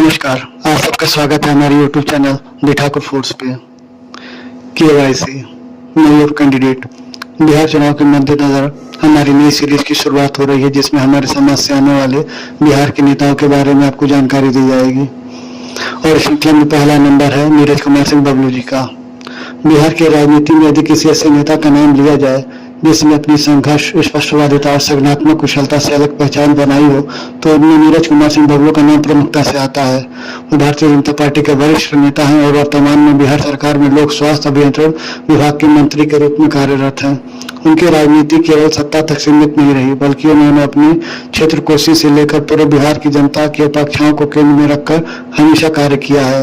नमस्कार, आप सबका स्वागत है हमारे YouTube channel the Thakur foods पे। KYC know your candidate Bihar चुनाव के मद्देनजर हमारी नई सीरीज की शुरुआत हो रही है, जिसमें हमारे समाज से आने वाले बिहार के नेताओं के बारे में आपको जानकारी दी जाएगी। और श्रृंखला में पहला नंबर है नीरज कुमार सिंह बबलू जी का। बिहार की राजनीति में यदि किसी ऐसे नेता का नाम लिया जाए जिसने अपनी संघर्ष, स्पष्टवादिता और संगठनात्मक कुशलता से अलग पहचान बनाई हो, तो उनमें नीरज कुमार सिंह बबलू का नाम प्रमुखता से आता है। वो भारतीय जनता पार्टी के वरिष्ठ नेता हैं और वर्तमान में बिहार सरकार में लोक स्वास्थ्य अभियंत्रण विभाग के मंत्री के रूप में कार्यरत हैं। उनकी राजनीति केवल सत्ता तक सीमित नहीं रही, बल्कि उन्होंने अपने क्षेत्र कोसी से लेकर पूरे बिहार की जनता की अपेक्षाओं को केंद्र में रखकर हमेशा कार्य किया है।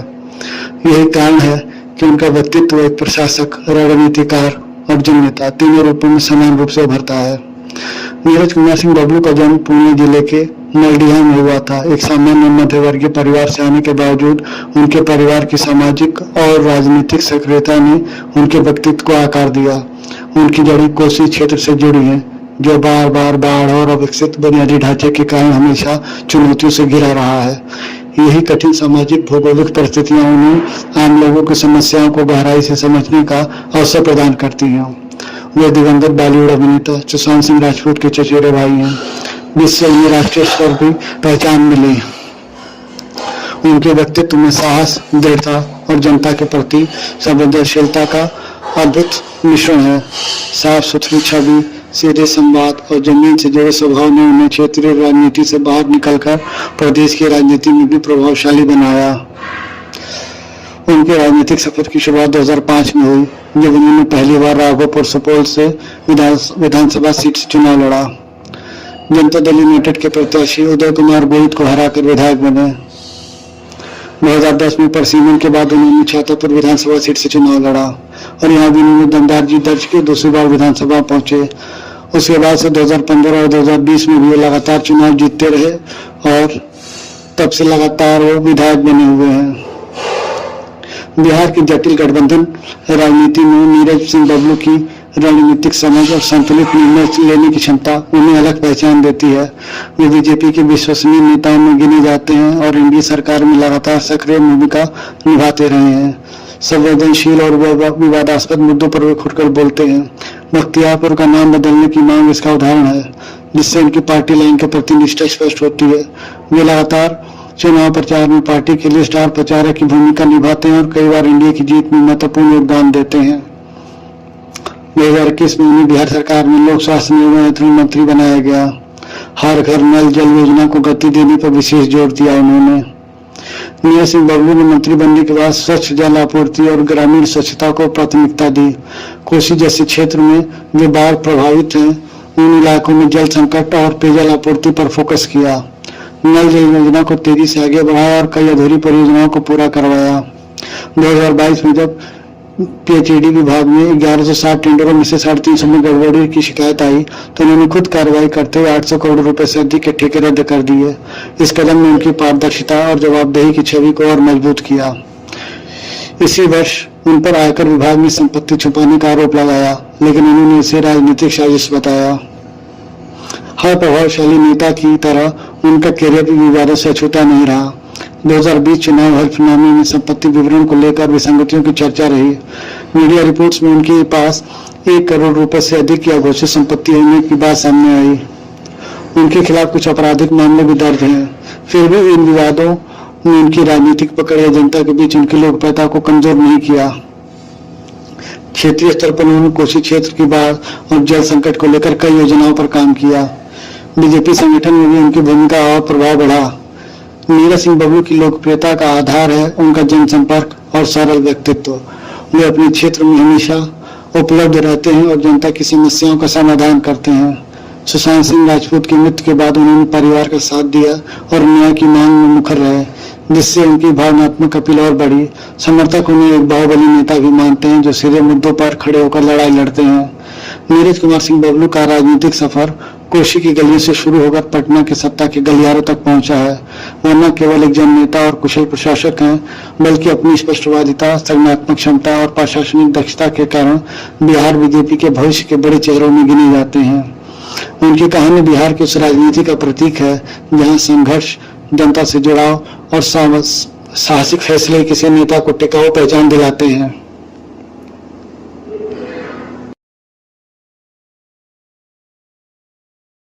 यही कारण है कि उनका व्यक्तित्व एक प्रशासक, रणनीतिकार और जननेता तीनों रूपों में समान रूप से उभरता है। नीरज कुमार सिंह बबलू का जन्म पुणे जिले के मलडिहा में हुआ था। एक सामान्य मध्यवर्गीय परिवार से आने के बावजूद उनके परिवार की सामाजिक और राजनीतिक सक्रियता ने उनके व्यक्तित्व को आकार दिया। उनकी जड़ी कोसी क्षेत्र से जुड़ी है, जो बार बार बाढ़ और अविकसित बुनियादी ढांचे के कारण हमेशा चुनौतियों से घिरा रहा है। यही कठिन सामाजिक भौगोलिक परिस्थितियां उन्हें आम लोगों की समस्याओं को गहराई से समझने का अवसर प्रदान करती हैं। वे दिवंगत बॉलीवुड अभिनेता सुशांत सिंह राजपूत के चचेरे भाई हैं, जिससे उन्हें राष्ट्रीय स्तर पर पहचान मिली। उनके व्यक्तित्व में साहस, दृढ़ता और जनता के प्रति संवेदनशीलता का अद्भुत मिश्रण है। साफ सुथरी छवि, सीधे संवाद और जमीन से जुड़े स्वभाव ने उन्हें क्षेत्रीय राजनीति से बाहर निकलकर प्रदेश की राजनीति में भी प्रभावशाली बनाया। उनके राजनीतिक सफर की शुरुआत 2005 में हुई, जब उन्होंने पहली बार राघोपुर सुपौल से विधानसभा सीट से चुनाव लड़ा। जनता दल यूनाइटेड के प्रत्याशी उदय कुमार गोहित को हराकर विधायक बने। 2010 में परसीमन के बाद उन्होंने छातापुर विधानसभा सीट से चुनाव लड़ा और यहाँ भी उन्होंने दमदार जीत दर्ज की, दूसरी बार विधानसभा पहुंचे। उसके बाद से 2015 और 2020 में भी लगातार चुनाव जीतते रहे और तब से लगातार वो विधायक बने हुए हैं। बिहार की जटिल गठबंधन राजनीति में नीरज सिंह बबलू की रणनीतिक समझ और संतुलित निर्णय लेने की क्षमता उन्हें अलग पहचान देती है। वे बीजेपी के विश्वसनीय नेताओं में गिने जाते हैं और एनडीए सरकार में लगातार सक्रिय भूमिका निभाते रहे हैं। संवेदनशील और विवादास्पद मुद्दों पर वे खुलकर बोलते हैं। बख्तियारपुर का नाम बदलने की मांग इसका उदाहरण है, जिससे उनकी पार्टी लाइन के प्रति निष्ठा स्पष्ट होती है। वे लगातार चुनाव प्रचार में पार्टी के लिए स्टार प्रचारक की भूमिका निभाते हैं और कई बार एनडीए की जीत में महत्वपूर्ण योगदान देते हैं। 2021 में उन्हें बिहार सरकार में लोक स्वास्थ्य नियंत्रण मंत्री बनाया गया। हर घर नल जल योजना को गति देने पर विशेष जोर दिया उन्होंने। नीरज सिंह बबलू ने मंत्री बनने के बाद स्वच्छ जल आपूर्ति और ग्रामीण स्वच्छता को प्राथमिकता दी। कोसी जैसे क्षेत्र में जो बाढ़ प्रभावित हैं, उन इलाकों में जल संकट और पेयजल आपूर्ति पर फोकस किया। नल जल योजना को तेजी से आगे बढ़ाया और कई अधूरी परियोजनाओं को पूरा करवाया। 2022 में जब पीएचईडी विभाग में 1160 टेंडरों में से 350 में गड़बड़ी की शिकायत आई, तो उन्होंने खुद कार्रवाई करते हुए 800 करोड़ रुपए से अधिक के ठेके रद्द कर दिए। इस कदम ने उनकी पारदर्शिता और जवाबदेही की छवि को और मजबूत किया। इसी वर्ष उन पर आयकर विभाग ने संपत्ति छुपाने का आरोप लगाया, लेकिन उन्होंने इसे राजनीतिक साजिश बताया। हर प्रभावशाली नेता की तरह उनका करियर भी विवादों से अछूता नहीं रहा। 2020 चुनाव हल्फनामे में संपत्ति विवरण को लेकर विसंगतियों की चर्चा रही। मीडिया रिपोर्ट्स में उनके पास 1 करोड़ रुपए से अधिक की अघोषित संपत्ति होने की बात सामने आई। उनके खिलाफ कुछ आपराधिक मामले भी दर्ज हैं। फिर भी इन विवादों ने उनकी राजनीतिक पकड़ या जनता के बीच उनकी लोकप्रियता को कमजोर नहीं किया। क्षेत्रीय स्तर पर उन्होंने कोसी क्षेत्र की बाढ़ और जल संकट को लेकर कई योजनाओं पर काम किया। बीजेपी संगठन में भी उनकी भूमिका और प्रभाव बढ़ा। नीरज सिंह बबलू की लोकप्रियता का आधार है उनका जनसंपर्क और सरल व्यक्तित्व। वे अपने क्षेत्र में हमेशा उपलब्ध रहते हैं और जनता की समस्याओं का समाधान करते हैं। सुशांत सिंह राजपूत की मृत्यु के बाद उन्होंने परिवार का साथ दिया और न्याय की मांग में मुखर रहे, जिससे उनकी भावनात्मक अपील और बढ़ी। समर्थक उन्हें एक बाहुबली नेता भी मानते हैं, जो सीधे मुद्दों पर खड़े होकर लड़ाई लड़ते हैं। नीरज कुमार सिंह बबलू का राजनीतिक सफर कोशी की गलियों से शुरू होकर पटना के सत्ता के गलियारों तक पहुंचा है। वह न केवल एक जननेता और कुशल प्रशासक हैं, बल्कि अपनी स्पष्टवादिता, संज्ञानात्मक क्षमता और प्रशासनिक दक्षता के कारण बिहार बीजेपी के भविष्य के बड़े चेहरों में गिने जाते हैं। उनकी कहानी बिहार की उस राजनीति का प्रतीक है जहां संघर्ष, जनता से जुड़ाव और साहसिक फैसले किसी नेता को टिकाऊ पहचान दिलाते हैं।